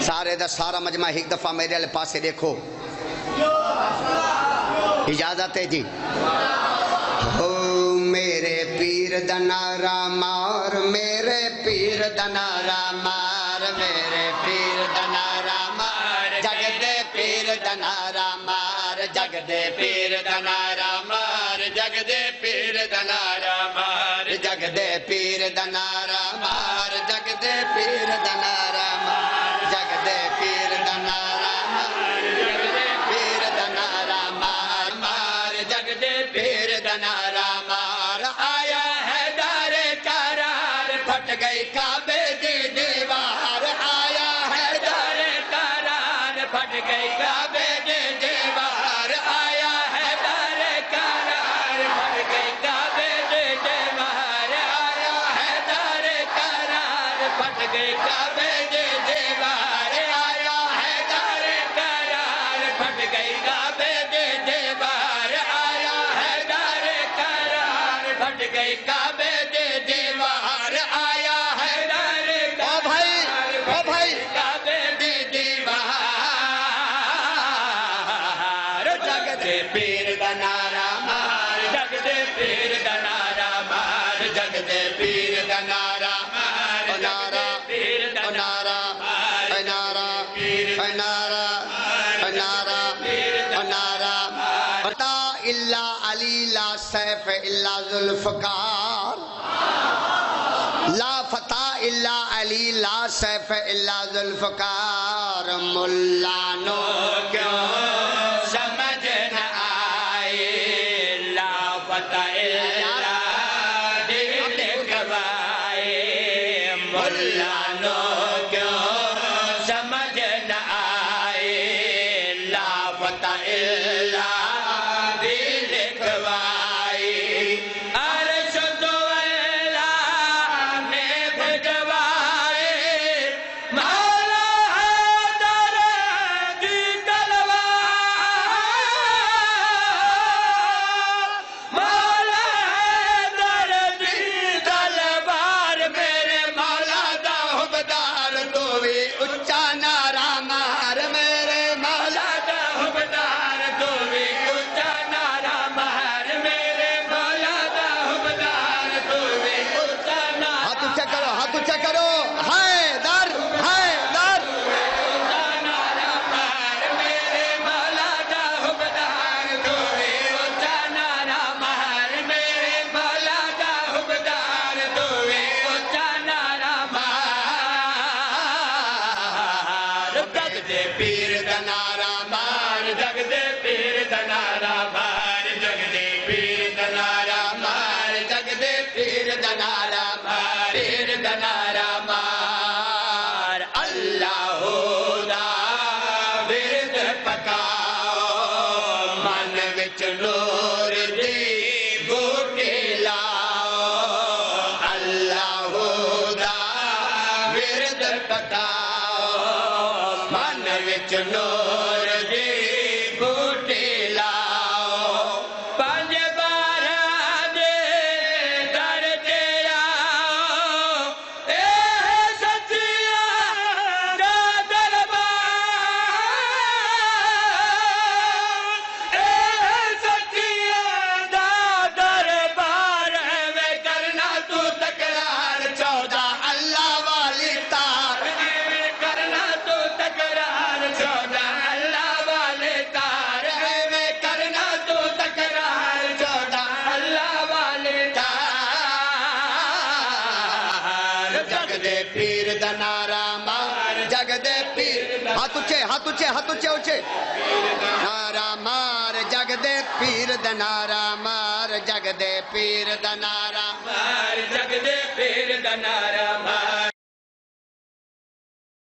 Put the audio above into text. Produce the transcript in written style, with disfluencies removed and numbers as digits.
سارے دا سارا مجمع ایک دفعہ میرے والے پاسے دیکھو. اجازت ہے جی. ہو میرے پیر دا نعرہ مار، میرے پیر دا نعرہ مار، میرے پیر دا نعرہ مار، جگ دے پیر دا نعرہ مار، جگ دے پیر دا نعرہ مار، جگ دے پیر دا نعرہ مار، جگ دے پیر دا نعرہ مار، جگ دے پیر دا نعرہ مار، جگ دے پیر دا نعرہ مار، جگ دے پیر دا نعرہ مار، مار جگ دے پیر دا نعرہ مار. آیا ہے دار قرار، پھٹ گئی کعبے دی دیوار، آیا ہے دار قرار، پھٹ گئی کعبے دی دیوار، آیا ہے دار قرار، پھٹ گئی کعبے دی دیوار، آیا ہے دار قرار، پھٹ گئی کعبے دی دیوار، آیا ہے دار قرار، پھٹ گئی کعبے دی دیوار، آیا ہے دار قرار، پھٹ گئی کعبے دی دیوار، آیا ہے دار قرار، پھٹ گئی کعبے دی دیوار. جگ دے پیر دا نعرہ مار، جگ دے پیر دا نعرہ مار، جگ دے پیر دا نعرہ مار، نعرہ نعرہ نعرہ نعرہ نعرہ نعرہ. فتح الا علی لا سیف الا ذوالفقار، لا فتح الا علی لا سیف الا ذوالفقار. ملا نو کیوں سمجھ نہ آئے، لا فتح الا دل گوائے، ملا نو کیوں سمجھ نہ آئے، لا فتح الا دل گوائے. عرش تو اللہ نے بھجوائے، مولا حیدر کی تلوار، مولا حیدر کی تلوار، میرے مولا دا حبدار تو بھی اچھا نعرہ مار، میرے مولا دا حبدار تو بھی اچھا نعرہ مار، میرے مولا دا حبدار تو بھی اچھا نعرہ. ہاتھ اونچا کرو، ہاتھ اونچا کرو. حیدر حیدر اچھا نعرہ مار، میرے مولا دا حبدار تو بھی اچھا نعرہ مار، میرے مولا دا حبدار تو بھی اچھا نعرہ مار. جگ دے پیر دا نعرہ مار، جگ دے پیر دا نعرہ مار، جگ دے پیر دا نعرہ مار، جگ دے پیر دا نعرہ مار، پیر دا نعرہ مار. اللہ دا ورد پکاؤ، من وچ نور دی بوٹی لاؤ، اللہ دا ورد پکاؤ، من وچ نور دی بوٹی لاؤ. پنج بارہ دے در تے آؤ، اے سچیاں دا دربار، اے سچیاں دا دربار، ایویں کرنا تو تکرار، 14 اللہ والی تار، ایویں کرنا تو تکرار، 14 اللہ والے تار، ایویں کرنا تو تکرار، 14 اللہ والے تار. جگ دے پیر دا نعرہ مار، جگ دے پیر. ہاتھ اونچے، ہاتھ اونچے، ہاتھ اونچے اونچے. نعرہ مار، جگ دے پیر دا نعرہ مار، جگ دے پیر دا نعرہ